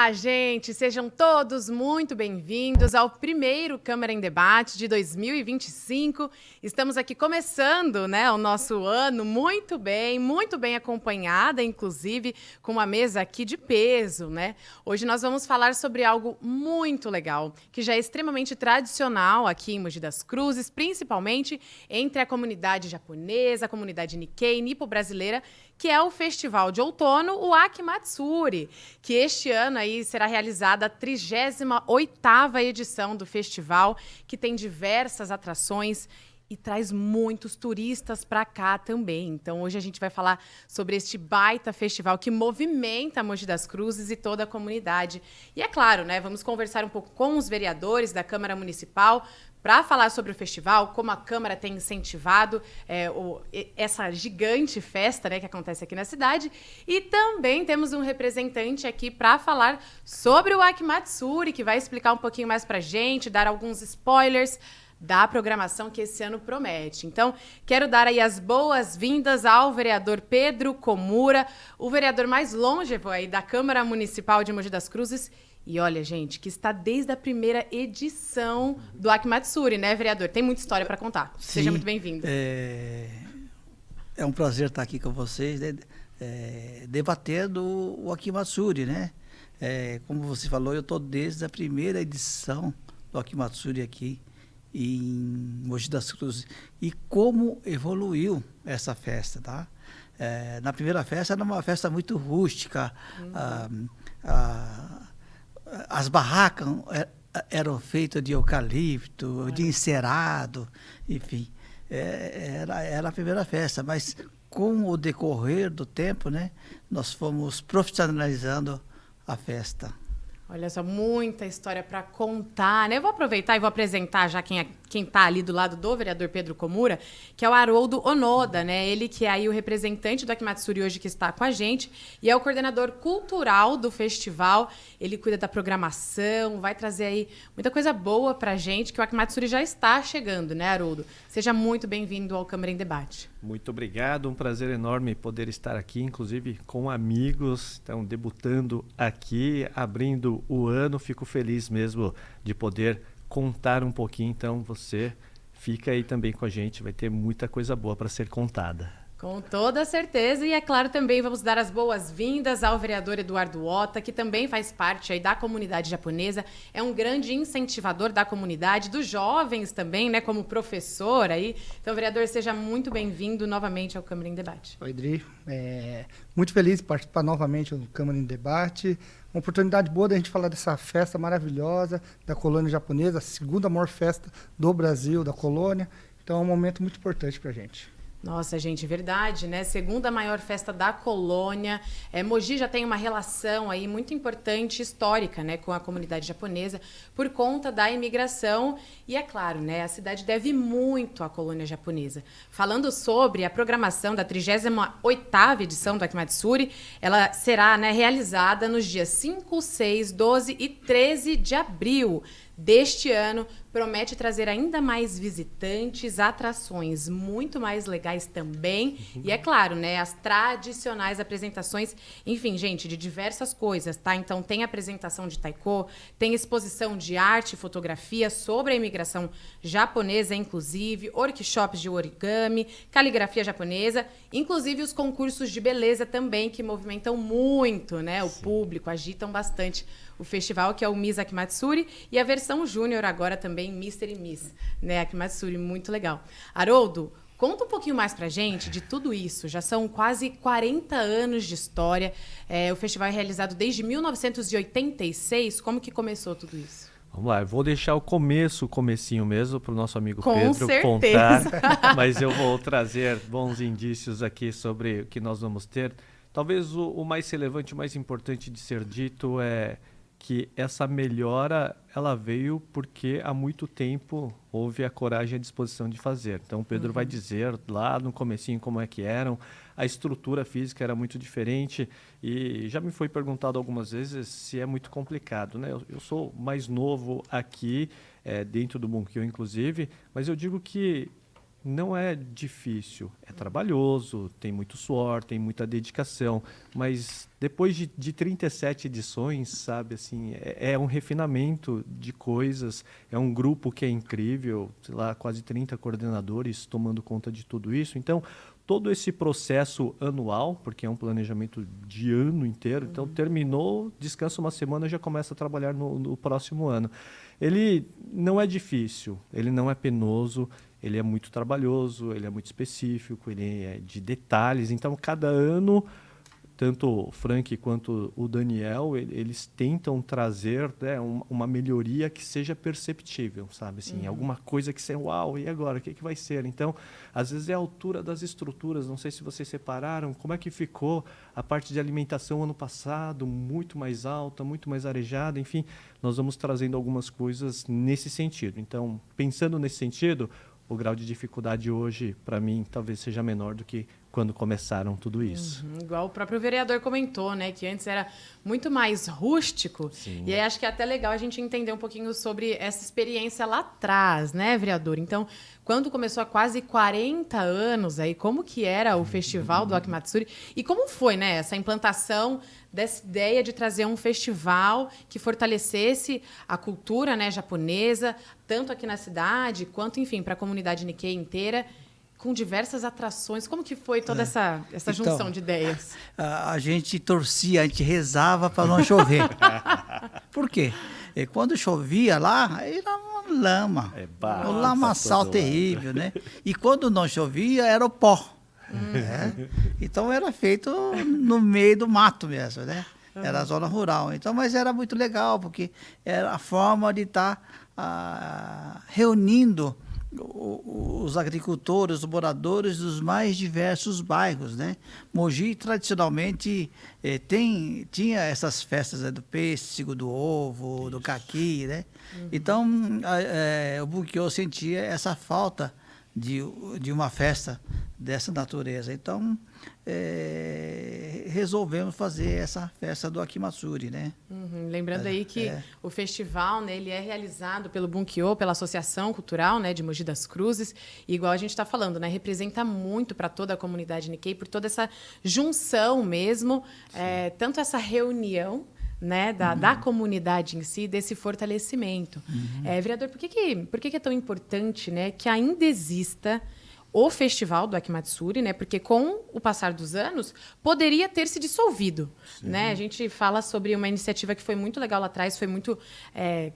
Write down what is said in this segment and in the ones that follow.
Olá, gente! Sejam todos muito bem-vindos ao primeiro Câmara em Debate de 2025. Estamos aqui começando, o nosso ano muito bem acompanhada, inclusive com uma mesa aqui de peso, Hoje nós vamos falar sobre algo muito legal, que já é extremamente tradicional aqui em Mogi das Cruzes, principalmente entre a comunidade japonesa, a comunidade Nikkei, nipo-brasileira, que é o Festival de Outono, o Akimatsuri, que este ano aí será realizada a 38ª edição do festival, que tem diversas atrações e traz muitos turistas para cá também. Então, hoje a gente vai falar sobre este baita festival que movimenta Mogi das Cruzes e toda a comunidade. E é claro, vamos conversar um pouco com os vereadores da Câmara Municipal para falar sobre o festival, como a Câmara tem incentivado essa gigante festa que acontece aqui na cidade. E também temos um representante aqui para falar sobre o Akimatsuri, que vai explicar um pouquinho mais para a gente, dar alguns spoilers da programação que esse ano promete. Então, quero dar aí as boas-vindas ao vereador Pedro Komura, o vereador mais longevo aí da Câmara Municipal de Mogi das Cruzes. E olha, gente, que está desde a primeira edição do Akimatsuri, vereador? Tem muita história para contar. Sim, seja muito bem-vindo. É um prazer estar aqui com vocês, debatendo o Akimatsuri, como você falou, eu estou desde a primeira edição do Akimatsuri aqui em Mogi das Cruzes. E como evoluiu essa festa, tá? Na primeira festa era uma festa muito rústica, as barracas eram feitas de eucalipto, de encerado, enfim, era a primeira festa, mas com o decorrer do tempo, nós fomos profissionalizando a festa. Olha só, muita história para contar, Eu vou aproveitar e vou apresentar já quem está ali do lado do vereador Pedro Komura, que é o Haroldo Onoda, Ele que é aí o representante do Akimatsuri hoje que está com a gente e é o coordenador cultural do festival. Ele cuida da programação, vai trazer aí muita coisa boa para a gente, que o Akimatsuri já está chegando, Haroldo? Seja muito bem-vindo ao Câmara em Debate. Muito obrigado, um prazer enorme poder estar aqui, inclusive com amigos, então debutando aqui, abrindo o ano. Fico feliz mesmo de poder contar um pouquinho, então você fica aí também com a gente, vai ter muita coisa boa para ser contada. Com toda certeza, e é claro também vamos dar as boas-vindas ao vereador Eduardo Ota, que também faz parte aí da comunidade japonesa, é um grande incentivador da comunidade, dos jovens também, como professor aí. Então, vereador, seja muito bem-vindo novamente ao Câmara em Debate. Oi, Dri. Muito feliz de participar novamente do Câmara em Debate. Uma oportunidade boa da gente falar dessa festa maravilhosa da colônia japonesa, a segunda maior festa do Brasil, da colônia. Então, é um momento muito importante para a gente. Nossa, gente, verdade, Segunda maior festa da colônia. Mogi já tem uma relação aí muito importante, histórica, com a comunidade japonesa, por conta da imigração. E é claro, a cidade deve muito à colônia japonesa. Falando sobre a programação da 38ª edição do Akimatsuri, ela será realizada nos dias 5, 6, 12 e 13 de abril deste ano. Promete trazer ainda mais visitantes, atrações muito mais legais também. E é claro, as tradicionais apresentações, enfim, gente, de diversas coisas, tá? Então tem apresentação de taiko, tem exposição de arte e fotografia sobre a imigração japonesa, inclusive, workshops de origami, caligrafia japonesa, inclusive os concursos de beleza também, que movimentam muito, o público, agitam bastante o festival, que é o Miss Akimatsuri, e a versão júnior agora também, Mr. e Miss, Akimatsuri, muito legal. Haroldo, conta um pouquinho mais pra gente de tudo isso. Já são quase 40 anos de história. O festival é realizado desde 1986. Como que começou tudo isso? Vamos lá, eu vou deixar o comecinho mesmo para o nosso amigo Com Pedro certeza. contar, mas eu vou trazer bons indícios aqui sobre o que nós vamos ter. Talvez o mais relevante, o mais importante de ser dito é que essa melhora ela veio porque há muito tempo houve a coragem e a disposição de fazer. Então o Pedro vai dizer lá no comecinho como é que eram, a estrutura física era muito diferente e já me foi perguntado algumas vezes se é muito complicado, Eu sou mais novo aqui, dentro do Bunkyo inclusive, mas eu digo que não é difícil, é trabalhoso, tem muito suor, tem muita dedicação, mas depois de 37 edições, sabe, assim, é um refinamento de coisas, é um grupo que é incrível, sei lá, quase 30 coordenadores tomando conta de tudo isso. Então, todo esse processo anual, porque é um planejamento de ano inteiro, então terminou, descansa uma semana e já começa a trabalhar no próximo ano. Ele não é difícil, ele não é penoso, ele é muito trabalhoso, ele é muito específico, ele é de detalhes. Então, cada ano, tanto o Frank quanto o Daniel, eles tentam trazer, né, uma melhoria que seja perceptível, sabe? Assim, alguma coisa que seja, uau, e agora? O que vai ser? Então, às vezes é a altura das estruturas. Não sei se vocês separaram, como é que ficou a parte de alimentação ano passado, muito mais alta, muito mais arejada. Enfim, nós vamos trazendo algumas coisas nesse sentido. Então, pensando nesse sentido, o grau de dificuldade hoje, para mim, talvez seja menor do que quando começaram tudo isso. Igual o próprio vereador comentou, né? Que antes era muito mais rústico. Sim. E aí acho que é até legal a gente entender um pouquinho sobre essa experiência lá atrás, né, vereador? Então, quando começou há quase 40 anos, aí, como que era o festival do Akimatsuri? E como foi, né, essa implantação dessa ideia de trazer um festival que fortalecesse a cultura, né, japonesa, tanto aqui na cidade, quanto, enfim, para a comunidade Nikkei inteira, com diversas atrações. Como que foi toda essa junção Então, de ideias? A gente torcia, a gente rezava para não chover. Por quê? Quando chovia lá, era uma lama. barro, Um lamaçal todo terrível, né? E quando não chovia, era o pó. Né? Então era feito no meio do mato mesmo, né? Era a zona rural. Então, mas era muito legal, porque era a forma de estar reunindo os agricultores, os moradores dos mais diversos bairros, né? Mogi, tradicionalmente, tinha essas festas, né, do pêssego, do ovo, do caqui, né? Então, o Bunkyo sentia essa falta de uma festa dessa natureza. Então, resolvemos fazer essa festa do Akimatsuri, né? Lembrando aí que o festival, né, ele é realizado pelo Bunkyo, pela Associação Cultural, né, de Mogi das Cruzes. E igual a gente está falando, né, representa muito para toda a comunidade Nikkei, por toda essa junção mesmo, tanto essa reunião, né, da comunidade em si, desse fortalecimento. Vereador, por que é tão importante, né, que ainda exista o festival do Akimatsuri, né? Porque com o passar dos anos poderia ter se dissolvido, né? A gente fala sobre uma iniciativa que foi muito legal lá atrás, foi muito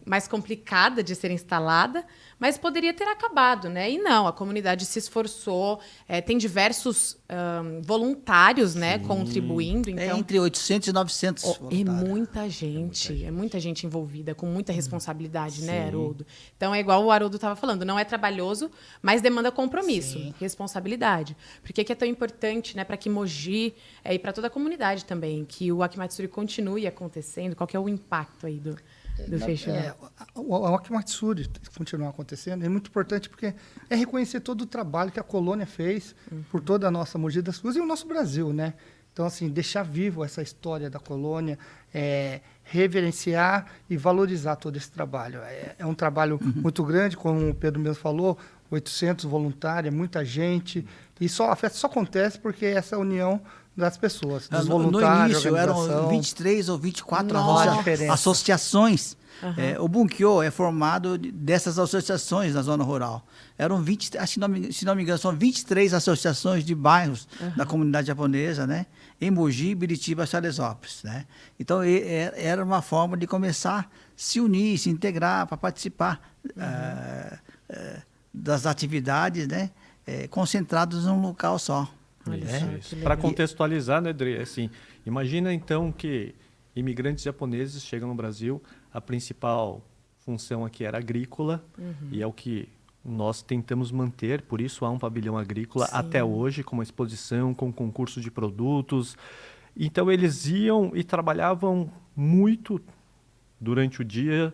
mais complicada de ser instalada, mas poderia ter acabado, né? E não, a comunidade se esforçou, tem diversos voluntários, né, contribuindo. Então, entre 800 e 900 voluntários. É muita gente envolvida, com muita responsabilidade, né, Haroldo? Então, é igual o Haroldo estava falando, não é trabalhoso, mas demanda compromisso, responsabilidade. Por que é tão importante, né, para que Mogi e para toda a comunidade também, que o Akimatsuri continue acontecendo? Qual que é o impacto aí do festival? O Akimatsuri continuar acontecendo é muito importante porque é reconhecer todo o trabalho que a colônia fez por toda a nossa Mogi das Cruzes e o nosso Brasil, né? Então, assim, deixar vivo essa história da colônia, reverenciar e valorizar todo esse trabalho. É um trabalho muito grande, como o Pedro mesmo falou, 800 voluntários, muita gente. E a festa só acontece porque essa união das pessoas, dos voluntários. No início eram 23 ou 24 Nossa. associações. O Bunkyo é formado dessas associações na zona rural. Eram 20, se não me engano, são 23 associações de bairros da comunidade japonesa, né? Em Mogi, Biritiba, Salesópolis, né? Então, era uma forma de começar a se unir, se integrar para participar das atividades, né? Concentrados num local só. Isso. Para contextualizar, né, Dri, assim, imagina então que imigrantes japoneses chegam no Brasil, a principal função aqui era agrícola, e é o que nós tentamos manter, por isso há um pavilhão agrícola até hoje, com uma exposição, com concurso de produtos. Então eles iam e trabalhavam muito durante o dia,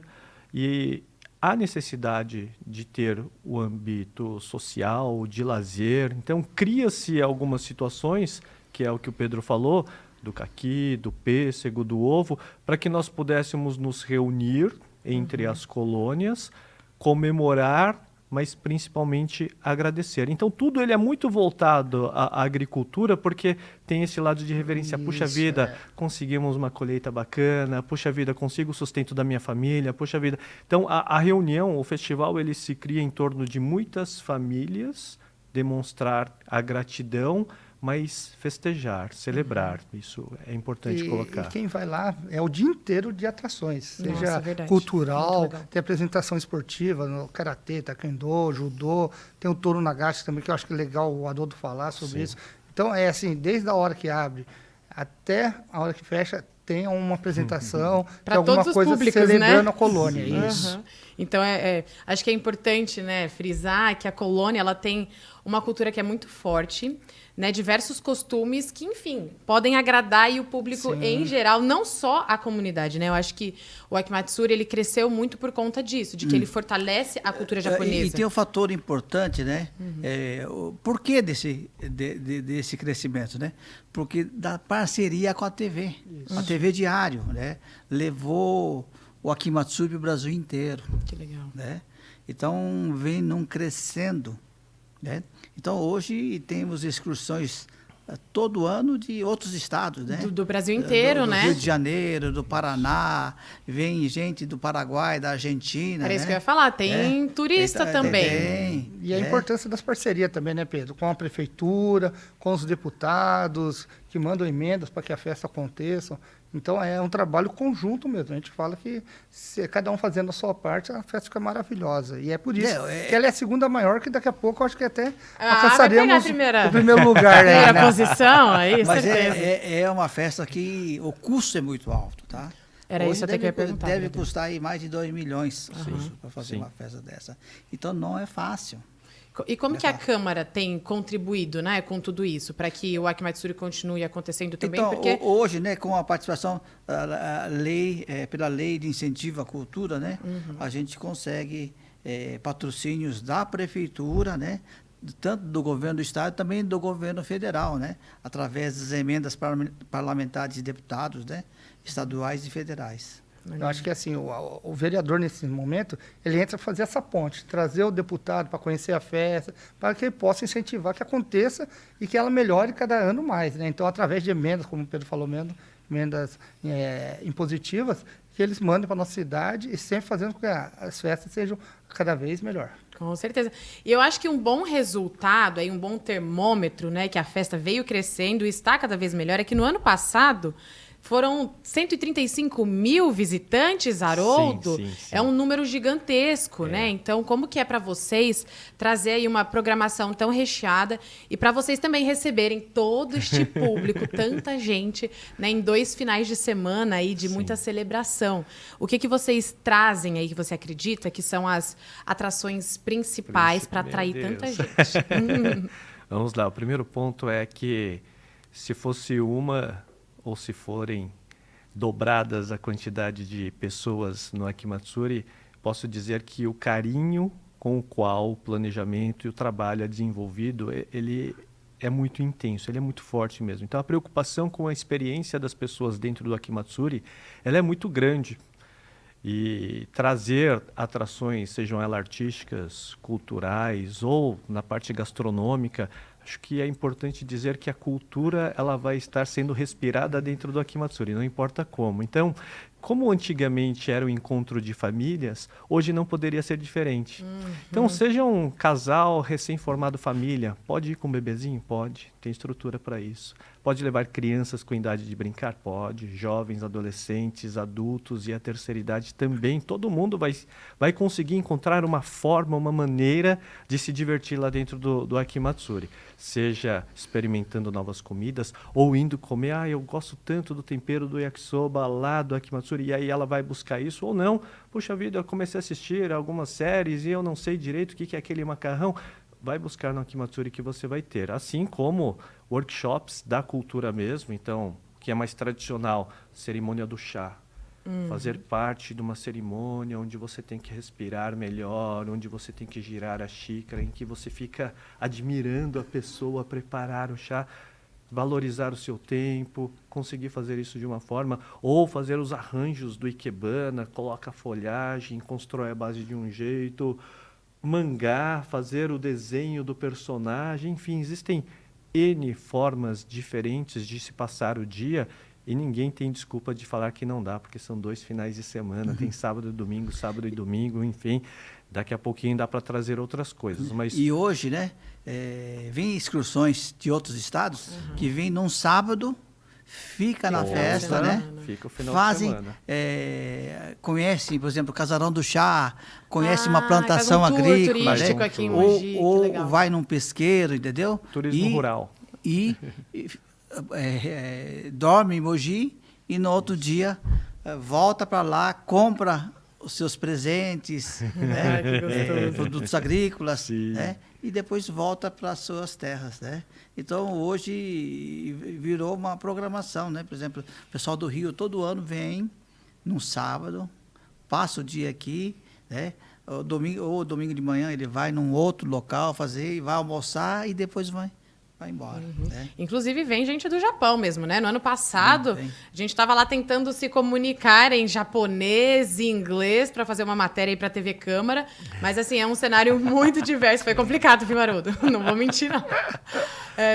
e há necessidade de ter o âmbito social, de lazer. Então cria-se algumas situações, que é o que o Pedro falou, do caqui, do pêssego, do ovo, para que nós pudéssemos nos reunir entre as colônias, comemorar mas principalmente agradecer. Então tudo ele é muito voltado à agricultura, porque tem esse lado de reverência. Puxa vida, conseguimos uma colheita bacana, puxa vida, consigo o sustento da minha família, puxa vida. Então a reunião, o festival, ele se cria em torno de muitas famílias, demonstrar a gratidão, mas festejar, celebrar, isso é importante colocar. E quem vai lá é o dia inteiro de atrações, Nossa, seja verdade. cultural, Muito legal. tem apresentação esportiva, no karatê, taekwondo, judô, tem o touro nagashi também, que eu acho que é legal o Haroldo falar sobre isso. Então, é assim, desde a hora que abre até a hora que fecha, tem uma apresentação, Pra tem alguma todos os coisa públicos, celebrando né? a colônia, isso. Aham. Então, acho que é importante, né, frisar que a colônia ela tem uma cultura que é muito forte, né, diversos costumes que, enfim, podem agradar aí o público em geral, não só a comunidade, né? Eu acho que o Akimatsuri ele cresceu muito por conta disso, de que ele fortalece a cultura japonesa. E tem um fator importante, né? O porquê desse crescimento, né? Porque da parceria com a TV. A TV Diário, né? Levou o Akimatsuri para o Brasil inteiro. Que legal. Né? Então, vem num crescendo. Né? Então, hoje temos excursões todo ano de outros estados, né? Do Brasil inteiro, do né? Rio de Janeiro, do Paraná, vem gente do Paraguai, da Argentina. Era isso né? que eu ia falar, tem turista também. Tem, E a importância das parcerias também, né, Pedro? Com a prefeitura, com os deputados, que mandam emendas para que a festa aconteça. Então, é um trabalho conjunto mesmo. A gente fala que se cada um fazendo a sua parte, a festa fica maravilhosa. E é por isso que ela é a segunda maior, que daqui a pouco eu acho que até alcançaremos o primeiro lugar. Primeira posição, aí, Mas certeza. é uma festa que o custo é muito alto, tá? Era Hoje isso até que eu ia perguntar. Deve Pedro. custar aí mais de 2 milhões para fazer Sim. uma festa dessa. Então, não é fácil. E como que a Câmara tem contribuído, né, com tudo isso, para que o Akimatsuri continue acontecendo também? Então, Porque hoje, né, com a participação pela lei de incentivo à cultura, né, a gente consegue patrocínios da prefeitura, né, tanto do governo do estado, também do governo federal, né, através das emendas parlamentares de deputados, né, estaduais e federais. Eu acho que assim, o vereador, nesse momento, ele entra para fazer essa ponte, trazer o deputado para conhecer a festa, para que ele possa incentivar que aconteça e que ela melhore cada ano mais. Né? Então, através de emendas, como o Pedro falou mesmo, emendas impositivas, que eles mandem para a nossa cidade e sempre fazendo com que as festas sejam cada vez melhor. com certeza. E eu acho que um bom resultado, aí, um bom termômetro, né, que a festa veio crescendo e está cada vez melhor, é que no ano passado foram 135 mil visitantes, Haroldo. Sim, sim, sim. É um número gigantesco, né? Então, como que é para vocês trazer aí uma programação tão recheada e para vocês também receberem todo este público, tanta gente, né, em 2 finais de semana aí de muita celebração? O que vocês trazem aí que você acredita que são as atrações principais para atrair Meu tanta Deus. gente? Vamos lá, o primeiro ponto é que se fosse uma ou se forem dobradas a quantidade de pessoas no Akimatsuri, posso dizer que o carinho com o qual o planejamento e o trabalho é desenvolvido, ele é muito intenso, ele é muito forte mesmo. Então a preocupação com a experiência das pessoas dentro do Akimatsuri, ela é muito grande. E trazer atrações, sejam elas artísticas, culturais ou na parte gastronômica, acho que é importante dizer que a cultura ela vai estar sendo respirada dentro do Akimatsuri, não importa como. Então, como antigamente era um encontro de famílias, hoje não poderia ser diferente. Então, seja um casal recém-formado família, pode ir com um bebezinho? Pode, tem estrutura para isso. Pode levar crianças com idade de brincar? Pode. Jovens, adolescentes, adultos e a terceira idade também. Todo mundo vai conseguir encontrar uma forma, uma maneira de se divertir lá dentro do Akimatsuri. Seja experimentando novas comidas ou indo comer. Eu gosto tanto do tempero do yakisoba lá do Akimatsuri. E aí ela vai buscar isso ou não. Puxa vida, eu comecei a assistir algumas séries e eu não sei direito o que é aquele macarrão. Vai buscar no Akimatsuri que você vai ter. Assim como workshops da cultura mesmo, então, que é mais tradicional, cerimônia do chá. Fazer parte de uma cerimônia onde você tem que respirar melhor, onde você tem que girar a xícara, em que você fica admirando a pessoa preparar o chá, valorizar o seu tempo, conseguir fazer isso de uma forma, ou fazer os arranjos do ikebana, coloca a folhagem, constrói a base de um jeito, mangá, fazer o desenho do personagem, enfim, existem N formas diferentes de se passar o dia e ninguém tem desculpa de falar que não dá, porque são 2 finais de semana, tem sábado e domingo, enfim, daqui a pouquinho dá para trazer outras coisas. Mas E hoje, né, vem excursões de outros estados que vêm num sábado, fica na Nossa, festa, né? Fica o final Fazem, de semana. conhecem, por exemplo, o Casarão do Chá, conhece uma Ah, plantação faz um tour agrícola, turístico né? aqui em Mogi, que ou legal. vai num pesqueiro, entendeu? Turismo rural. E dorme em Mogi e no outro dia volta para lá, compra os seus presentes, Ai, que gostoso. produtos agrícolas, Sim. né? E depois volta para as suas terras, né? Então, hoje virou uma programação, né? Por exemplo, o pessoal do Rio todo ano vem num sábado, passa o dia aqui, né? Ou domingo de manhã ele vai num outro local fazer, e vai almoçar e depois vai embora, né? Inclusive, vem gente do Japão mesmo, né? No ano passado, Vem. a gente estava lá tentando se comunicar em japonês e inglês para fazer uma matéria aí para a TV Câmara. Mas, assim, é um cenário muito diverso. Foi complicado, viu, Haroldo? Não vou mentir, não.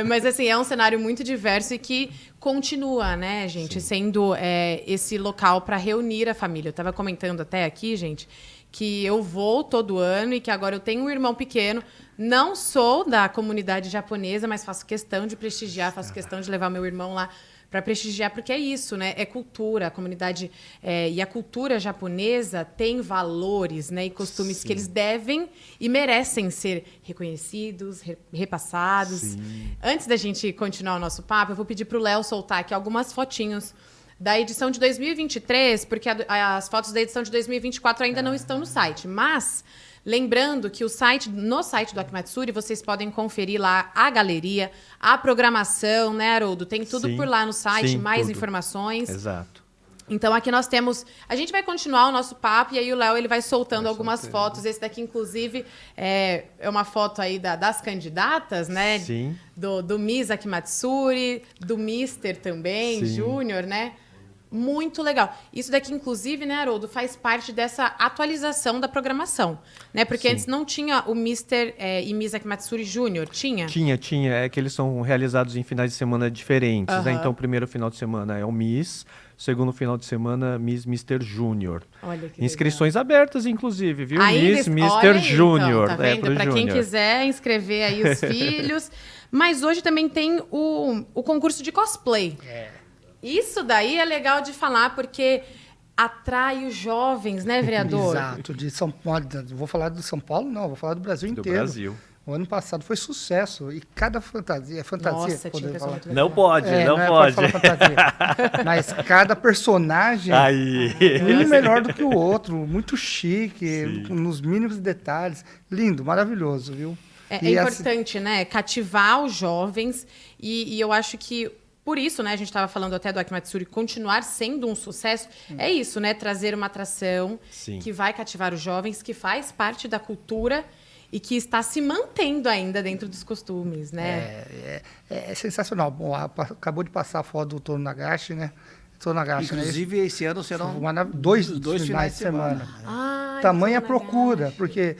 Mas, assim, é um cenário muito diverso e que continua, né, gente? Sendo esse local para reunir a família. Eu estava comentando até aqui, gente, que eu vou todo ano e que agora eu tenho um irmão pequeno. Não sou da comunidade japonesa, mas faço questão de prestigiar, faço questão de levar meu irmão lá para prestigiar, porque é isso, né? É cultura, a comunidade e a cultura japonesa tem valores, né, e costumes que eles devem e merecem ser reconhecidos, repassados. Sim. Antes da gente continuar o nosso papo, eu vou pedir para o Léo soltar aqui algumas fotinhos da edição de 2023, porque as fotos da edição de 2024 ainda não estão no site, mas lembrando que no site do Akimatsuri vocês podem conferir lá a galeria, a programação, né, Haroldo? Tem tudo Sim, por lá no site, sim, mais tudo. informações. Exato. Então aqui nós temos... A gente vai continuar o nosso papo e aí o Léo ele vai soltando algumas fotos. Esse daqui, inclusive, é uma foto aí das candidatas, né? Sim. Do Miss Akimatsuri, do Mister também, Sim. Júnior, né? Muito legal. Isso daqui, inclusive, né, Haroldo, faz parte dessa atualização da programação, né? Porque Sim. antes não tinha o Mister e Miss Akimatsuri Júnior, tinha? Tinha. É que eles são realizados em finais de semana diferentes, né? Aham. Então, o primeiro final de semana é o Miss, o segundo final de semana, Miss Mr. Júnior. Olha que Inscrições abertas, inclusive, viu? Ainda Miss olha Mr. aí, Júnior. Então, tá vendo? pro Para quem Júnior. quiser inscrever aí os filhos. Mas hoje também tem o concurso de cosplay. Isso daí é legal de falar, porque atrai os jovens, né, vereador? Exato, de São Paulo. Vou falar do São Paulo, não, vou falar do Brasil Do inteiro. Brasil. O ano passado foi sucesso. E cada fantasia, Nossa, tinha poder pessoa falar. muito legal. Não pode, não é, pode. falar fantasia. Mas cada personagem Aí. um melhor do que o outro, muito chique, nos mínimos detalhes. Lindo, maravilhoso, viu? É E assim, importante, né? Cativar os jovens. E eu acho que, por isso, né? A gente estava falando até do Akimatsuri continuar sendo um sucesso. É isso, né? Trazer uma atração Sim. que vai cativar os jovens, que faz parte da cultura e que está se mantendo ainda dentro dos costumes, né? é sensacional. Bom, acabou de passar a foto do Toru Nagashi, né? Toru Nagashi, né? Inclusive, esse ano serão Dois finais de semana. Ai, Tamanha que legal. procura, porque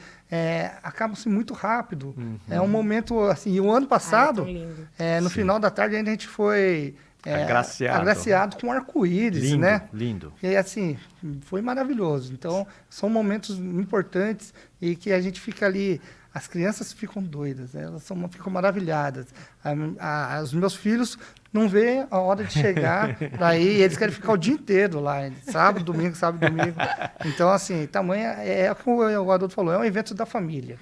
acaba-se muito rápido. É um momento assim. E o ano passado, tão lindo. no final da tarde, ainda a gente foi Agraciado. com arco-íris, Lindo, né? lindo. E assim, foi maravilhoso. Então, são momentos importantes e que a gente fica ali. As crianças ficam doidas, né? Elas ficam maravilhadas. Os meus filhos não vê a hora de chegar daí, eles querem ficar o dia inteiro lá, sábado, domingo. Então, assim, tamanha como o Adolfo falou, é um evento da família.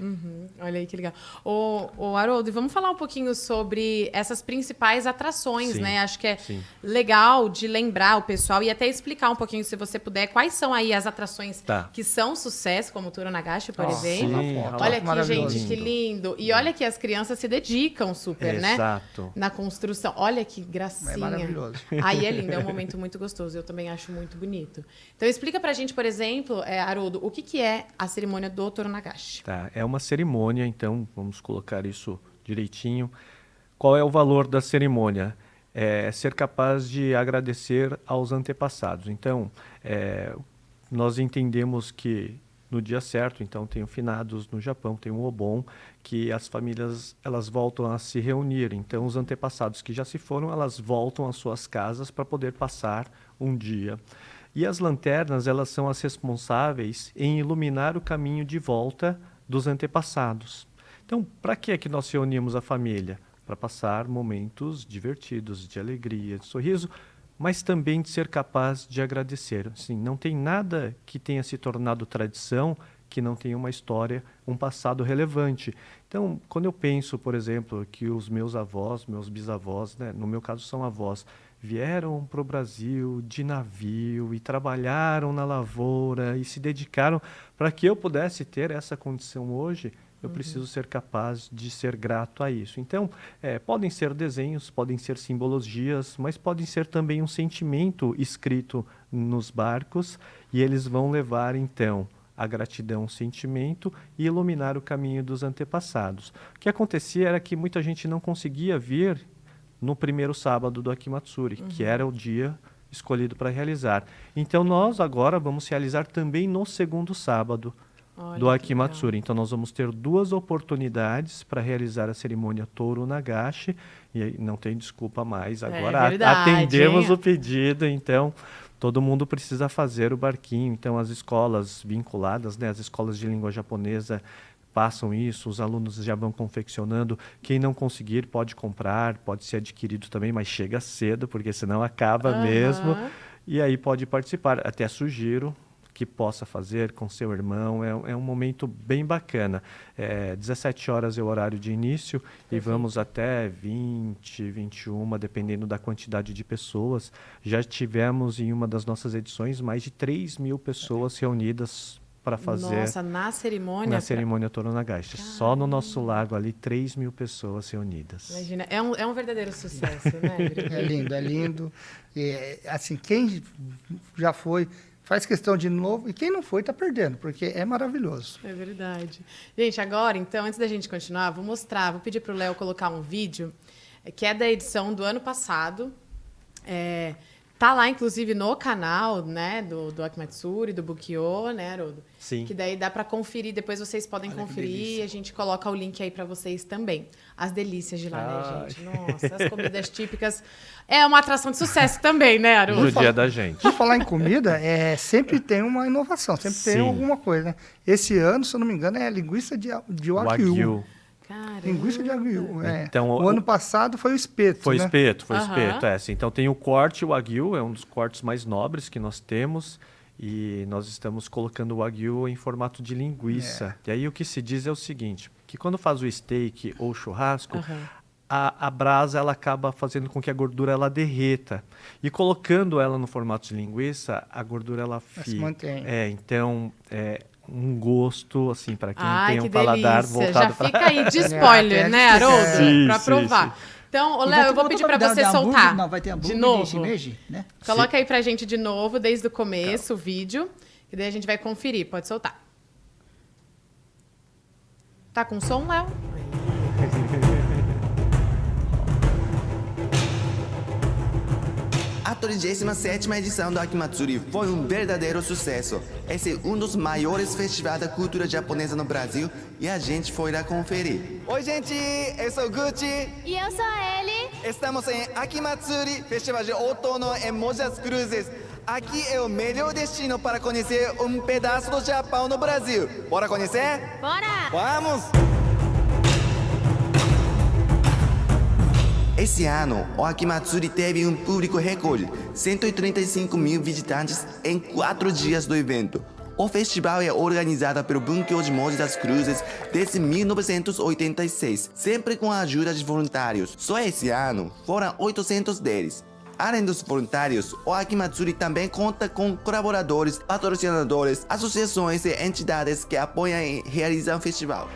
Olha aí que legal. Ô, Haroldo, vamos falar um pouquinho sobre essas principais atrações, Sim, né? Acho que é sim. legal de lembrar o pessoal e até explicar um pouquinho, se você puder, quais são aí as atrações Tá. que são sucesso, como o Toru Nagashi, por Nossa, exemplo. sim, Olha aqui, maravilhoso. gente, que lindo. E olha que as crianças se dedicam super, né? Exato. Na construção. Olha que gracinha. É maravilhoso. Aí é lindo, é um momento muito gostoso. Eu também acho muito bonito. Então, explica pra gente, por exemplo, Haroldo, o que é a cerimônia do Toru Nagashi? Tá, é uma cerimônia, então vamos colocar isso direitinho. Qual é o valor da cerimônia? É ser capaz de agradecer aos antepassados. Então, nós entendemos que no dia certo. Então tem o finados no Japão, tem o Obon, que as famílias elas voltam a se reunir. Então os antepassados que já se foram, elas voltam às suas casas para poder passar um dia. E as lanternas, elas são as responsáveis em iluminar o caminho de volta dos antepassados. Então, para que é que nós reunimos a família? Para passar momentos divertidos, de alegria, de sorriso, mas também de ser capaz de agradecer. Assim, não tem nada que tenha se tornado tradição que não tenha uma história, um passado relevante. Então, quando eu penso, por exemplo, que os meus avós, meus bisavós, né, no meu caso são avós, vieram para o Brasil de navio e trabalharam na lavoura e se dedicaram para que eu pudesse ter essa condição hoje, eu preciso ser capaz de ser grato a isso. Então, podem ser desenhos, podem ser simbologias, mas podem ser também um sentimento escrito nos barcos e eles vão levar, então, a gratidão, o sentimento e iluminar o caminho dos antepassados. O que acontecia era que muita gente não conseguia vir no primeiro sábado do Akimatsuri, que era o dia escolhido para realizar. Então, nós agora vamos realizar também no segundo sábado do Akimatsuri. Então, nós vamos ter 2 oportunidades para realizar a cerimônia Toru Nagashi. E aí não tem desculpa mais. Agora atendemos o pedido, então todo mundo precisa fazer o barquinho. Então, as escolas vinculadas, né, as escolas de língua japonesa passam isso, os alunos já vão confeccionando. Quem não conseguir pode comprar, pode ser adquirido também, mas chega cedo, porque senão acaba mesmo. E aí pode participar. Até sugiro que possa fazer com seu irmão. É um momento bem bacana. 17 horas é o horário de início. Perfeito. E vamos até 20, 21, dependendo da quantidade de pessoas. Já tivemos em uma das nossas edições mais de 3.000 pessoas reunidas para fazer... Nossa, na cerimônia? Na cerimônia Toru Nagashi. Só no nosso lago ali, 3.000 pessoas reunidas. Imagina, é um verdadeiro sucesso, né? É lindo, é lindo. E, assim, quem já foi, faz questão de novo. E quem não foi, está perdendo, porque é maravilhoso. É verdade. Gente, agora, então, antes da gente continuar, vou pedir para o Léo colocar um vídeo, que é da edição do ano passado. Tá lá, inclusive, no canal, né, do Akimatsuri, do Bukio, né, Haroldo? Sim. Que daí dá para conferir, depois vocês podem conferir e a gente coloca o link aí para vocês também. As delícias de lá, né, gente? Nossa, as comidas típicas. É uma atração de sucesso também, né, Haroldo? No dia da gente. Por falar em comida, sempre tem uma inovação, sempre tem alguma coisa, né? Esse ano, se eu não me engano, é linguiça de Wagyu. Caramba. Linguiça de Wagyu. Então, o ano passado foi o espeto, Foi né? espeto. Assim. Então tem o corte Wagyu, é um dos cortes mais nobres que nós temos. E nós estamos colocando o Wagyu em formato de linguiça. E aí o que se diz é o seguinte, que quando faz o steak ou churrasco, a brasa ela acaba fazendo com que a gordura ela derreta. E colocando ela no formato de linguiça, a gordura ela fica... se mantém. Então, um gosto, assim, para quem Ai, tem que um paladar delícia. voltado Já fica aí de spoiler, né, Haroldo? Para provar. Então, Léo, eu vou pedir para você soltar. Não, vai ter hambúrguer de novo. shimeji, né? Coloca aí pra gente de novo, desde o começo, o vídeo. Que daí a gente vai conferir. Pode soltar. Tá com som, Léo? A 37ª edição do Akimatsuri foi um verdadeiro sucesso. Esse é um dos maiores festivais da cultura japonesa no Brasil e a gente foi lá conferir. Oi, gente! Eu sou o Gucci. E eu sou a Ellie. Estamos em Akimatsuri, festival de outono em Mogi das Cruzes. Aqui é o melhor destino para conhecer um pedaço do Japão no Brasil. Bora conhecer? Bora! Vamos! Esse ano, o Akimatsuri teve um público recorde, 135.000 visitantes em 4 dias do evento. O festival é organizado pelo Bunkyo de Mogi das Cruzes desde 1986, sempre com a ajuda de voluntários. Só esse ano, foram 800 deles. Além dos voluntários, o Akimatsuri também conta com colaboradores, patrocinadores, associações e entidades que apoiam e realizam o festival.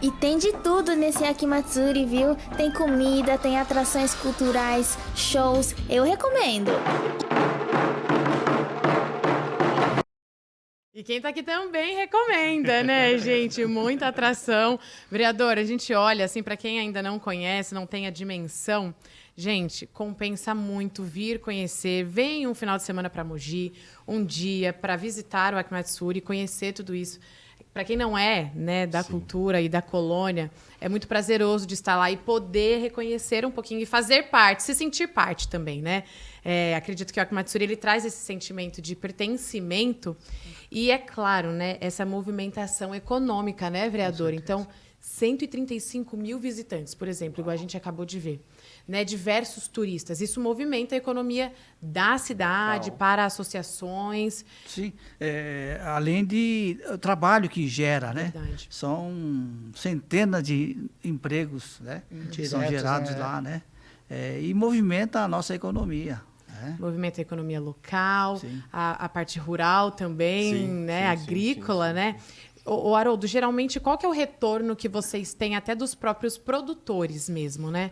E tem de tudo nesse Akimatsuri, viu? Tem comida, tem atrações culturais, shows. Eu recomendo. E quem está aqui também recomenda, né, gente? Muita atração. Vereador, a gente olha, assim, para quem ainda não conhece, não tem a dimensão, gente, compensa muito vir conhecer. Vem um final de semana para Mogi, um dia para visitar o Akimatsuri, conhecer tudo isso. Para quem não é, né, da cultura e da colônia, é muito prazeroso de estar lá e poder reconhecer um pouquinho e fazer parte, se sentir parte também, né? Acredito que o Akimatsuri ele traz esse sentimento de pertencimento e, é claro, né, essa movimentação econômica, né, vereador? Então, 135 mil visitantes, por exemplo, igual a gente acabou de ver. Né, diversos turistas. Isso movimenta a economia da cidade para associações. Sim, além de trabalho que gera, né? Verdade. São centenas de empregos, né? Que são Diretos, gerados lá, né? E movimenta a nossa economia. Né? Movimenta a economia local, Sim. a parte rural também, Sim, né? sim, Agrícola, sim, né? O Haroldo, geralmente, qual que é o retorno que vocês têm até dos próprios produtores mesmo, né?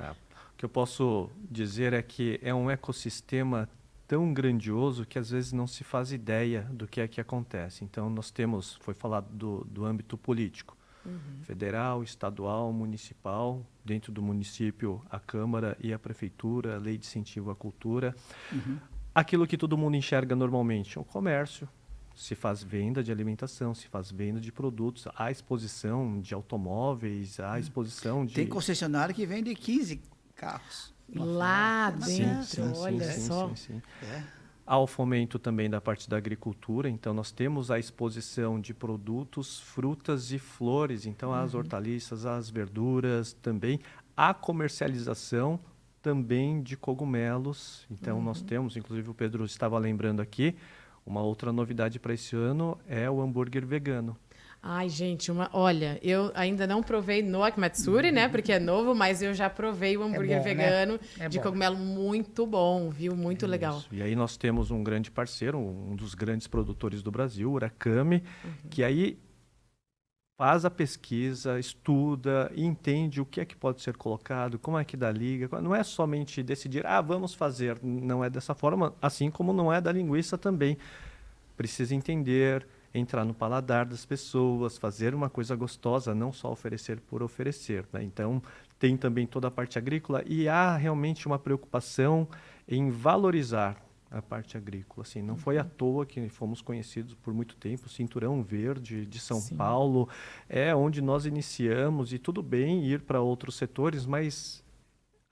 O que eu posso dizer é que é um ecossistema tão grandioso que às vezes não se faz ideia do que é que acontece. Então, nós temos, foi falado do âmbito político, federal, estadual, municipal, dentro do município, a Câmara e a Prefeitura, a Lei de Incentivo à Cultura. Aquilo que todo mundo enxerga normalmente, o comércio, se faz venda de alimentação, se faz venda de produtos, há exposição de automóveis, há exposição de... Tem concessionário que vende 15 carros. Lá dentro, Sim, olha só. sim. É. Há o fomento também da parte da agricultura, então nós temos a exposição de produtos, frutas e flores, então as hortaliças, as verduras também, a comercialização também de cogumelos, então nós temos, inclusive o Pedro estava lembrando aqui, uma outra novidade para esse ano é o hambúrguer vegano. Ai, gente, olha, eu ainda não provei no Akimatsuri, né? Porque é novo, mas eu já provei o hambúrguer bom, né? vegano É de bom. cogumelo muito bom, viu? Muito legal. Isso. E aí nós temos um grande parceiro, um dos grandes produtores do Brasil, o Urakami, que aí faz a pesquisa, estuda e entende o que é que pode ser colocado, como é que dá liga. Não é somente decidir, vamos fazer. Não é dessa forma, assim como não é da linguiça também. Precisa entender, entrar no paladar das pessoas, fazer uma coisa gostosa, não só oferecer por oferecer, né? Então, tem também toda a parte agrícola e há realmente uma preocupação em valorizar a parte agrícola. Assim, não foi à toa que fomos conhecidos por muito tempo, Cinturão Verde de São Paulo, é onde nós iniciamos, e tudo bem ir para outros setores, mas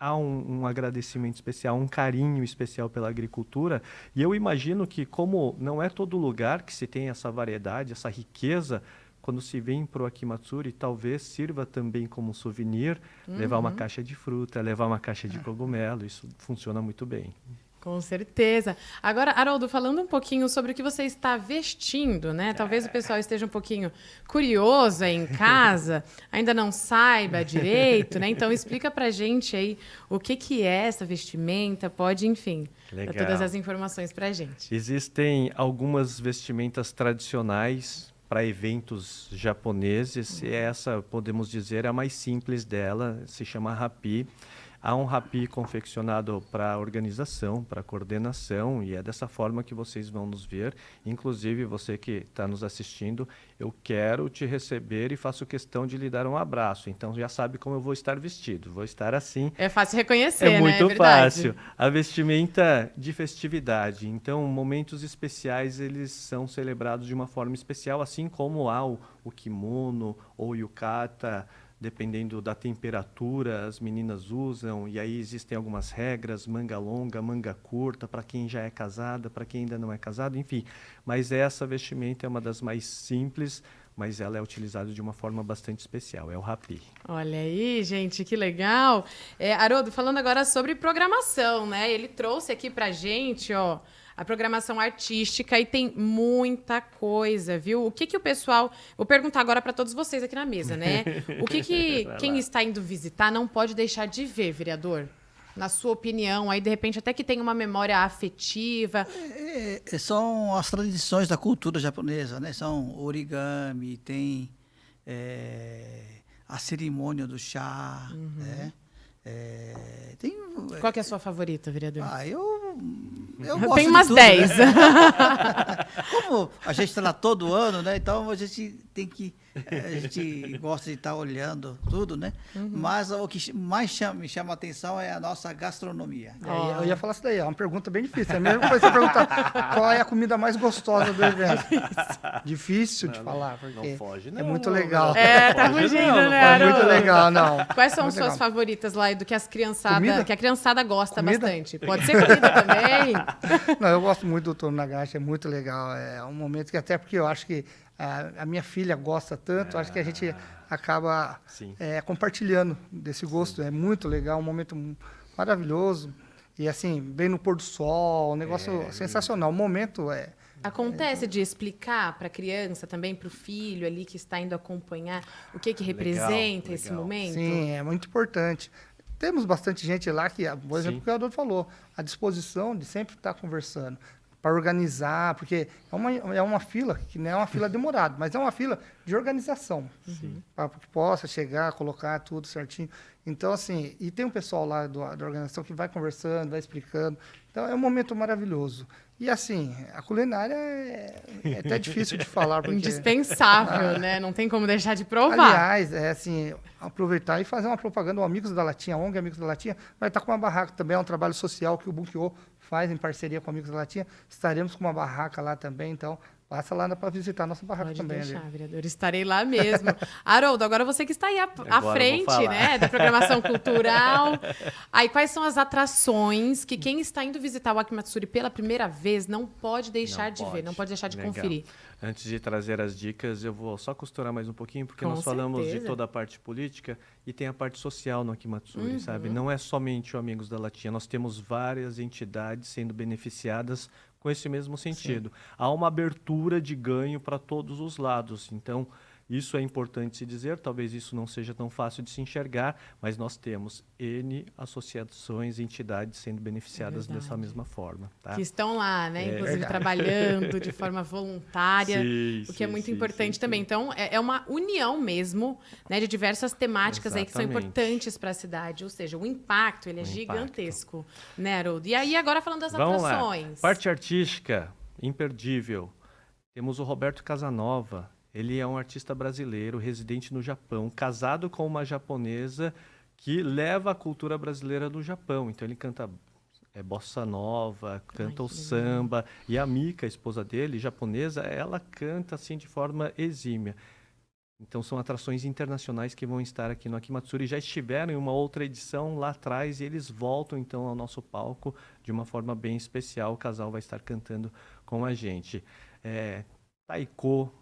há um agradecimento especial, um carinho especial pela agricultura. E eu imagino que, como não é todo lugar que se tem essa variedade, essa riqueza, quando se vem para o Akimatsuri, talvez sirva também como souvenir, levar uma caixa de fruta, levar uma caixa de cogumelo. Isso funciona muito bem. Com certeza. Agora, Haroldo, falando um pouquinho sobre o que você está vestindo, né? Talvez o pessoal esteja um pouquinho curioso aí em casa, ainda não saiba direito, né? Então, explica pra gente aí o que é essa vestimenta, pode, enfim, dar todas as informações pra gente. Existem algumas vestimentas tradicionais para eventos japoneses, e essa, podemos dizer, é a mais simples dela, se chama Hapi. Há um Hapi confeccionado para organização, para coordenação, e é dessa forma que vocês vão nos ver. Inclusive, você que está nos assistindo, eu quero te receber e faço questão de lhe dar um abraço. Então, já sabe como eu vou estar vestido. Vou estar assim. É fácil reconhecer, né? É muito verdade. fácil. A vestimenta de festividade. Então, momentos especiais, eles são celebrados de uma forma especial, assim como há o kimono ou o yukata. Dependendo da temperatura, as meninas usam, e aí existem algumas regras, manga longa, manga curta, para quem já é casada, para quem ainda não é casado, enfim. Mas essa vestimenta é uma das mais simples, mas ela é utilizada de uma forma bastante especial, é o Hapi. Olha aí, gente, que legal. Haroldo, falando agora sobre programação, né? Ele trouxe aqui pra gente, ó, a programação artística e tem muita coisa, viu? O que o pessoal... Vou perguntar agora para todos vocês aqui na mesa, né? O que quem está indo visitar não pode deixar de ver, vereador? Na sua opinião, aí de repente até que tem uma memória afetiva. São as tradições da cultura japonesa, né? São origami, tem a cerimônia do chá, né? Tem, Qual que é a sua favorita, vereador? Eu gosto Tem de umas tudo, 10. né? Como a gente está lá todo ano, né? Então a gente tem que. A gente gosta de estar olhando tudo, né? Mas o que mais me chama a atenção é a nossa gastronomia. Eu ia falar isso daí, é uma pergunta bem difícil. É a mesma coisa você perguntar qual é a comida mais gostosa do evento. Difícil de falar, porque Não foge, não. é muito legal. Tá Foge, fugindo, não, né, É Haroldo? muito legal, não. Quais são Muito suas legal. favoritas lá, do que Comida? que a criançada gosta Comida? bastante? Pode ser comida também. Não, eu gosto muito do Toro Nagashi, é muito legal. É um momento que até porque eu acho que a minha filha gosta tanto, acho que a gente acaba Sim. compartilhando desse gosto. É muito legal, um momento maravilhoso. E assim, bem no pôr do sol, um negócio sensacional. O momento Acontece de explicar para a criança, também para o filho ali que está indo acompanhar, o que representa esse legal. momento? Sim, é muito importante. Temos bastante gente lá que, por exemplo, o que o Adolfo falou, a disposição de sempre estar conversando, para organizar, porque é uma fila, que não é uma fila demorada, mas é uma fila de organização, para que possa chegar, colocar tudo certinho. Então, assim, e tem um pessoal lá da organização que vai conversando, vai explicando. Então, é um momento maravilhoso. E, assim, a culinária é até difícil de falar. Porque... Indispensável, né? Não tem como deixar de provar. Aliás, assim, aproveitar e fazer uma propaganda. O Amigos da Latinha, a ONG Amigos da Latinha, vai estar com uma barraca também, é um trabalho social que o Bunkyo faz em parceria com Amigos da Latinha. Estaremos com uma barraca lá também, então passa lá para visitar a nossa barraca Pode também. deixar, Ali. vereador. Estarei lá mesmo. Haroldo, agora você que está aí à Agora eu vou frente, falar. né, da programação cultural. Aí, quais são as atrações que quem está indo visitar o Akimatsuri pela primeira vez não pode deixar de ver, não pode deixar de Legal. conferir? Antes de trazer as dicas, eu vou só costurar mais um pouquinho, porque Com nós falamos de certeza. toda a parte política e tem a parte social no Akimatsuri, Uhum. sabe? Não é somente o Amigos da Latinha, nós temos várias entidades sendo beneficiadas com esse mesmo sentido. Há uma abertura de ganho para todos os lados, então isso é importante se dizer, talvez isso não seja tão fácil de se enxergar, mas nós temos N associações, entidades sendo beneficiadas dessa Verdade. mesma forma. Tá? Que estão lá, né? Inclusive verdade. trabalhando de forma voluntária, Sim, o que é sim, muito sim, importante sim, também. sim. Então, é uma união mesmo, né, de diversas temáticas aí que são Exatamente. importantes para a cidade. Ou seja, o impacto, ele é O impacto. gigantesco, né, Haroldo? E aí, agora falando das Vamos lá. atrações. Parte artística, imperdível. Temos o Roberto Casanova. Ele é um artista brasileiro, residente no Japão, casado com uma japonesa que leva a cultura brasileira do Japão. Então ele canta bossa nova, canta que o legal. samba. E a Mika, a esposa dele, japonesa, ela canta assim de forma exímia. Então são atrações internacionais que vão estar aqui no Akimatsuri. Já estiveram em uma outra edição lá atrás e eles voltam então ao nosso palco de uma forma bem especial. O casal vai estar cantando com a gente. Taiko.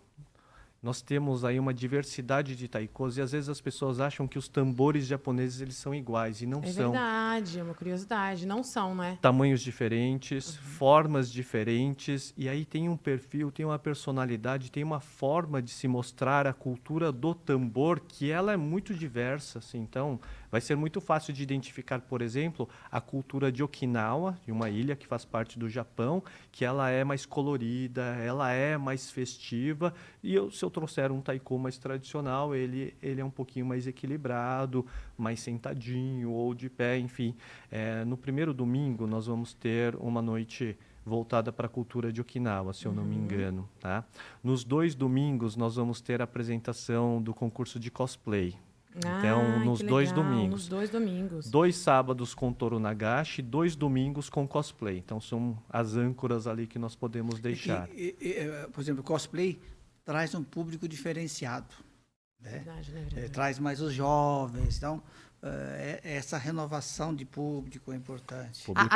Nós temos aí uma diversidade de taikos e às vezes as pessoas acham que os tambores japoneses eles são iguais e não É são. verdade, é uma curiosidade. Não são, né? Tamanhos diferentes, formas diferentes, e aí tem um perfil, tem uma personalidade, tem uma forma de se mostrar a cultura do tambor que ela é muito diversa, assim. Então, vai ser muito fácil de identificar, por exemplo, a cultura de Okinawa, de uma ilha que faz parte do Japão, que ela é mais colorida, ela é mais festiva, e se eu trouxer um taiko mais tradicional, ele é um pouquinho mais equilibrado, mais sentadinho ou de pé, enfim. No primeiro domingo, nós vamos ter uma noite voltada para a cultura de Okinawa, se eu não me engano. Tá? Nos 2 domingos, nós vamos ter a apresentação do concurso de cosplay. Então, nos que 2 legal, domingos. Nos 2 domingos. 2 sábados com Toru Nagashi, 2 domingos com cosplay. Então, são as âncoras ali que nós podemos deixar. Por exemplo, o cosplay traz um público diferenciado, né? Verdade, né, vereador? Traz mais os jovens, então essa renovação de público é importante. Público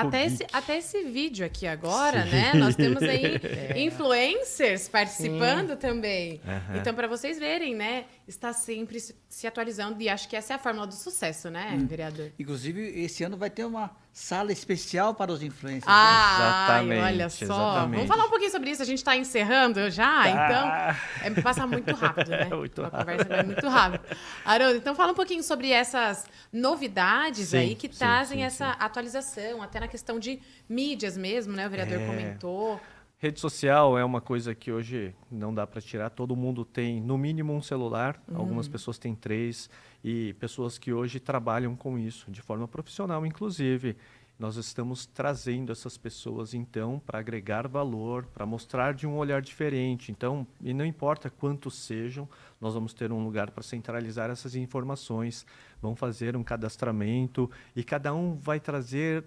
Até esse vídeo aqui agora, né? Nós temos aí influencers participando também. Aham. Então, para vocês verem, né? Está sempre se atualizando e acho que essa é a fórmula do sucesso, né, vereador? Inclusive, esse ano vai ter uma sala especial para os influencers. Exatamente, Olha só. exatamente. Vamos falar um pouquinho sobre isso. A gente está encerrando já, então passa muito rápido, né? Muito A rápido. conversa vai muito rápido. Haroldo, então fala um pouquinho sobre essas novidades Sim, aí que sim, trazem sim, essa atualização, até na questão de mídias mesmo, né? O vereador comentou. Rede social é uma coisa que hoje não dá para tirar. Todo mundo tem, no mínimo, um celular. Algumas pessoas têm 3. E pessoas que hoje trabalham com isso, de forma profissional, inclusive. Nós estamos trazendo essas pessoas, então, para agregar valor, para mostrar de um olhar diferente. Então, e não importa quantos sejam, nós vamos ter um lugar para centralizar essas informações, vão fazer um cadastramento e cada um vai trazer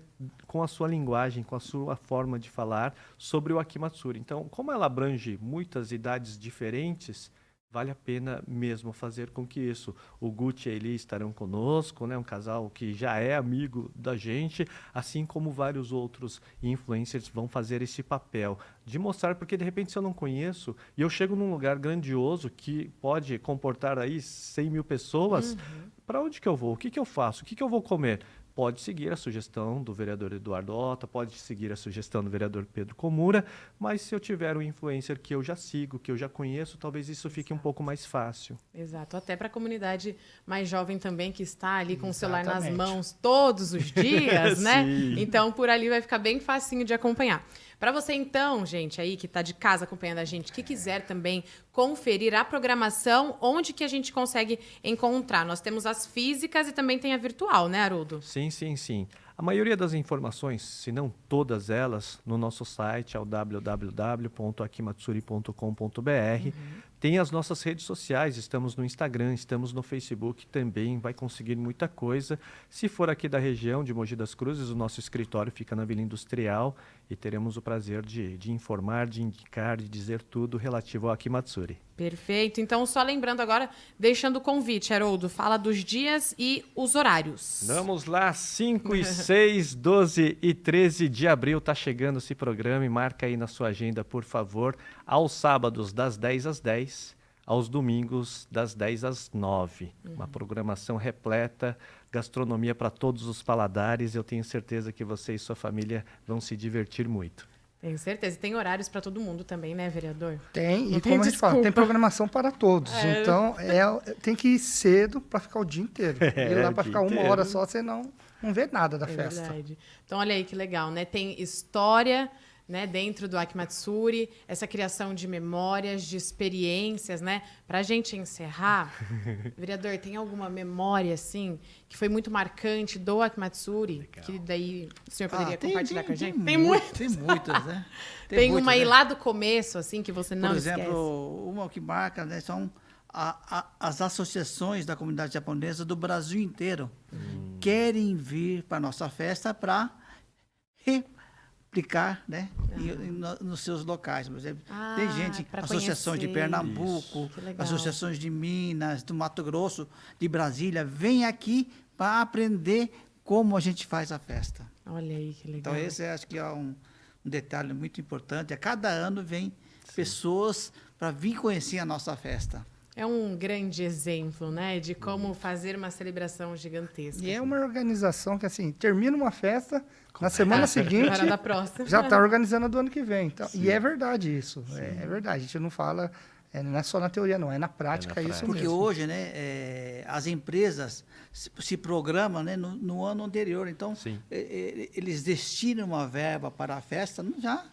com a sua linguagem, com a sua forma de falar sobre o Akimatsuri. Então, como ela abrange muitas idades diferentes, vale a pena mesmo fazer com que isso. O Gucci e a Eli estarão conosco, né? Um casal que já é amigo da gente, assim como vários outros influencers vão fazer esse papel de mostrar, porque de repente se eu não conheço e eu chego num lugar grandioso que pode comportar aí 100 mil pessoas, para onde que eu vou? O que que eu faço? O que que eu vou comer? Pode seguir a sugestão do vereador Eduardo Ota, pode seguir a sugestão do vereador Pedro Komura, mas se eu tiver um influencer que eu já sigo, que eu já conheço, talvez isso fique um pouco mais fácil. Exato, até para a comunidade mais jovem também, que está ali com o celular nas Exatamente. mãos todos os dias, né? Sim. Então, por ali vai ficar bem facinho de acompanhar. Para você, então, gente, aí que está de casa acompanhando a gente, que quiser também conferir a programação, onde que a gente consegue encontrar? Nós temos as físicas e também tem a virtual, né, Haroldo? Sim, sim, sim. A maioria das informações, se não todas elas, no nosso site é o www.akimatsuri.com.br. Tem as nossas redes sociais, estamos no Instagram, estamos no Facebook também, vai conseguir muita coisa. Se for aqui da região de Mogi das Cruzes, o nosso escritório fica na Vila Industrial e teremos o prazer de informar, de indicar, de dizer tudo relativo ao Akimatsuri. Perfeito. Então, só lembrando agora, deixando o convite, Haroldo, fala dos dias e os horários. Vamos lá, 5 e 6, 12 e 13 de abril, tá chegando esse programa e marca aí na sua agenda, por favor, aos sábados das 10 às 10, aos domingos das 10 às 9. Uma programação repleta, gastronomia para todos os paladares, eu tenho certeza que você e sua família vão se divertir muito. Tenho certeza. E tem horários para todo mundo também, né, vereador? Tem, Não e tem como a gente fala, tem desculpa. programação para todos. É. Então, tem que ir cedo para ficar o dia inteiro. Ir lá o para dia ficar uma inteiro. hora só, você não vê nada da É festa. verdade. Então, olha aí que legal, né? Tem história, né, dentro do Akimatsuri, essa criação de memórias, de experiências, né? Para a gente encerrar, vereador, tem alguma memória, assim, que foi muito marcante do Akimatsuri? Que daí o senhor poderia compartilhar com a gente? Tem muitas, né? Tem muitas, uma aí né? lá do começo, assim, que você não Por exemplo, esquece? uma que marca, né, são as associações da comunidade japonesa do Brasil inteiro. Querem vir para a nossa festa para replicar, né, nos seus locais. Por exemplo, tem gente, pra associações de conhecer. Pernambuco, Isso, que legal. associações de Minas, do Mato Grosso, de Brasília, vem aqui para aprender como a gente faz a festa. Olha aí, que legal. Então, esse acho que é um detalhe muito importante. A cada ano vem pessoas para vir conhecer a nossa festa. É um grande exemplo, né, de como fazer uma celebração gigantesca. E é uma organização que, assim, termina uma festa, na semana seguinte, Para da próxima. já está organizando a do ano que vem. Então, e é verdade isso. É verdade. A gente não fala, não é só na teoria, não. É na prática isso Porque mesmo. hoje, né, as empresas se programam, né, no ano anterior. Então, Sim. eles destinam uma verba para a festa já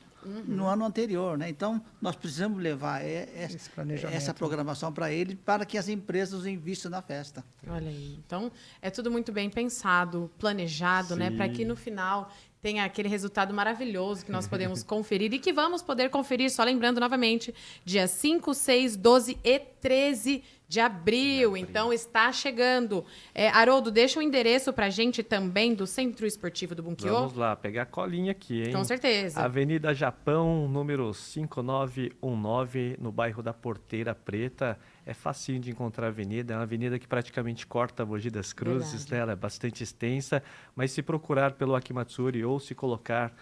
no ano anterior, né? Então, nós precisamos levar Esse planejamento, essa programação para eles, para que as empresas invistam na festa. Olha aí. Então, é tudo muito bem pensado, planejado, né? Sim. Para que no final tenha aquele resultado maravilhoso que nós podemos conferir e que vamos poder conferir, só lembrando novamente, dia 5, 6, 12 e 13 de abril. Então, está chegando. Haroldo, deixa o endereço para a gente também do Centro Esportivo do Bunkyo. Vamos lá, pegar a colinha aqui, hein? Com certeza. Avenida Japão, número 5919, no bairro da Porteira Preta. É facinho de encontrar a avenida, é uma avenida que praticamente corta a Mogi das Cruzes, né? Ela é bastante extensa, mas se procurar pelo Akimatsuri ou se colocar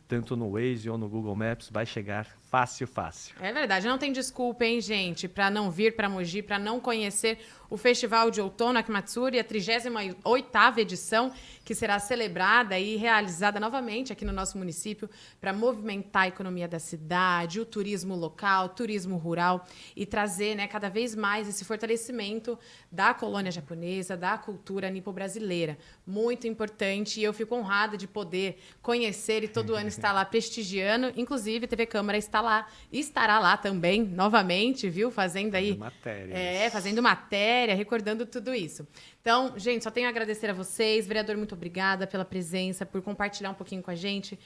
tanto no Waze ou no Google Maps, vai chegar fácil, fácil. É verdade, não tem desculpa, hein, gente, para não vir para Mogi, para não conhecer o Festival de Outono Akimatsuri, a 38ª edição, que será celebrada e realizada novamente aqui no nosso município para movimentar a economia da cidade, o turismo local, turismo rural e trazer, né, cada vez mais esse fortalecimento da colônia japonesa, da cultura nipo-brasileira. Muito importante e eu fico honrada de poder conhecer e todo ano estar lá prestigiando. Inclusive, TV Câmara estará lá também, novamente, viu? Fazendo aí... Matéria. Fazendo matéria, recordando tudo isso. Então, gente, só tenho a agradecer a vocês. Vereador, muito obrigada pela presença, por compartilhar um pouquinho com a gente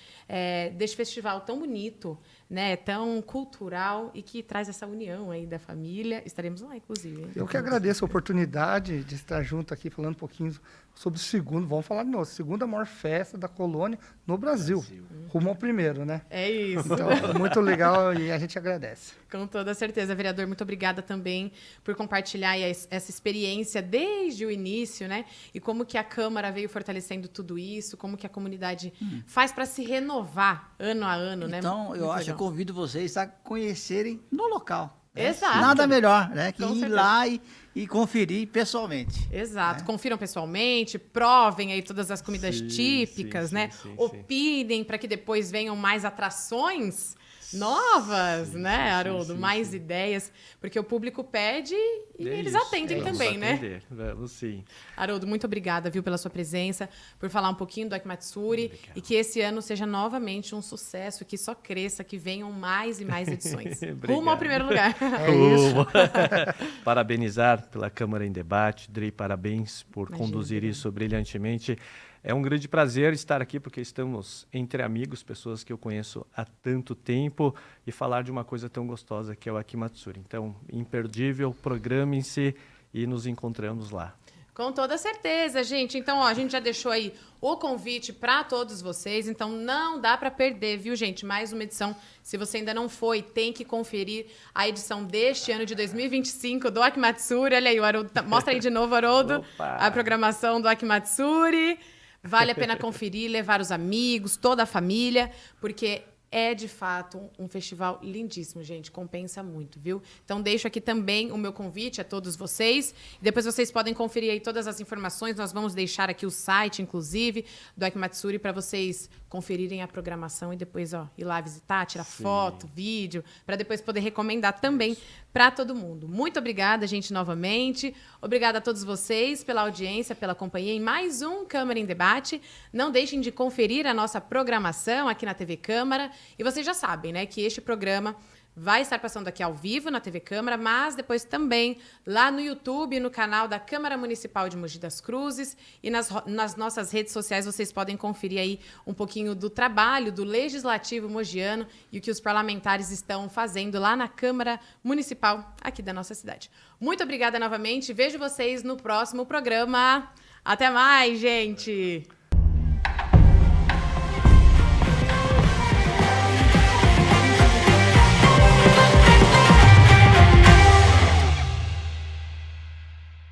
deste festival tão bonito, né, tão cultural e que traz essa união aí da família. Estaremos lá, inclusive. Hein? Eu que agradeço a oportunidade de estar junto aqui falando um pouquinho sobre o segundo, vamos falar de novo, segunda maior festa da colônia no Brasil. Rumo ao primeiro, né? É isso. Então, muito legal e a gente agradece. Com toda certeza, vereador. Muito obrigada também por compartilhar aí essa experiência desde o início, né? E como que a Câmara veio fortalecendo tudo isso, como que a comunidade faz para se renovar ano a ano, né? Então, eu Muito legal. convido vocês a conhecerem no local. Né? Exato. Nada melhor, né? Que Com ir certeza. lá e conferir pessoalmente. Exato. Confiram pessoalmente, provem aí todas as comidas Sim, típicas, sim, né? sim, sim. Opinem para que depois venham mais atrações novas, né, Haroldo? sim, mais sim. ideias, porque o público pede e É eles isso, atendem vamos também, né? atender. Vamos sim. Haroldo, muito obrigada, viu, pela sua presença, por falar um pouquinho do Akimatsuri e que esse ano seja novamente um sucesso, que só cresça, que venham mais e mais edições. Rumo ao Obrigado. primeiro lugar. É isso. Parabenizar pela Câmara em Debate. Dri, parabéns por Imagina, conduzir obrigada. isso brilhantemente. É um grande prazer estar aqui, porque estamos entre amigos, pessoas que eu conheço há tanto tempo, e falar de uma coisa tão gostosa que é o Akimatsuri. Então, imperdível, programem-se e nos encontramos lá. Com toda certeza, gente. Então, ó, a gente já deixou aí o convite para todos vocês. Então, não dá para perder, viu, gente? Mais uma edição. Se você ainda não foi, tem que conferir a edição deste ano de 2025 do Akimatsuri. Olha aí, o Haroldo. Mostra aí de novo, Haroldo, Opa! a programação do Akimatsuri. Vale a pena conferir, levar os amigos, toda a família, porque é, de fato, um festival lindíssimo, gente. Compensa muito, viu? Então, deixo aqui também o meu convite a todos vocês. Depois vocês podem conferir aí todas as informações. Nós vamos deixar aqui o site, inclusive, do Akimatsuri, para vocês conferirem a programação e depois, ó, ir lá visitar, tirar foto, vídeo, para depois poder recomendar também para todo mundo. Muito obrigada, gente, novamente. Obrigada a todos vocês pela audiência, pela companhia em mais um Câmara em Debate. Não deixem de conferir a nossa programação aqui na TV Câmara. E vocês já sabem, né, que este programa vai estar passando aqui ao vivo na TV Câmara, mas depois também lá no YouTube, no canal da Câmara Municipal de Mogi das Cruzes e nas nossas redes sociais vocês podem conferir aí um pouquinho do trabalho do Legislativo mogiano e o que os parlamentares estão fazendo lá na Câmara Municipal aqui da nossa cidade. Muito obrigada novamente, vejo vocês no próximo programa. Até mais, gente!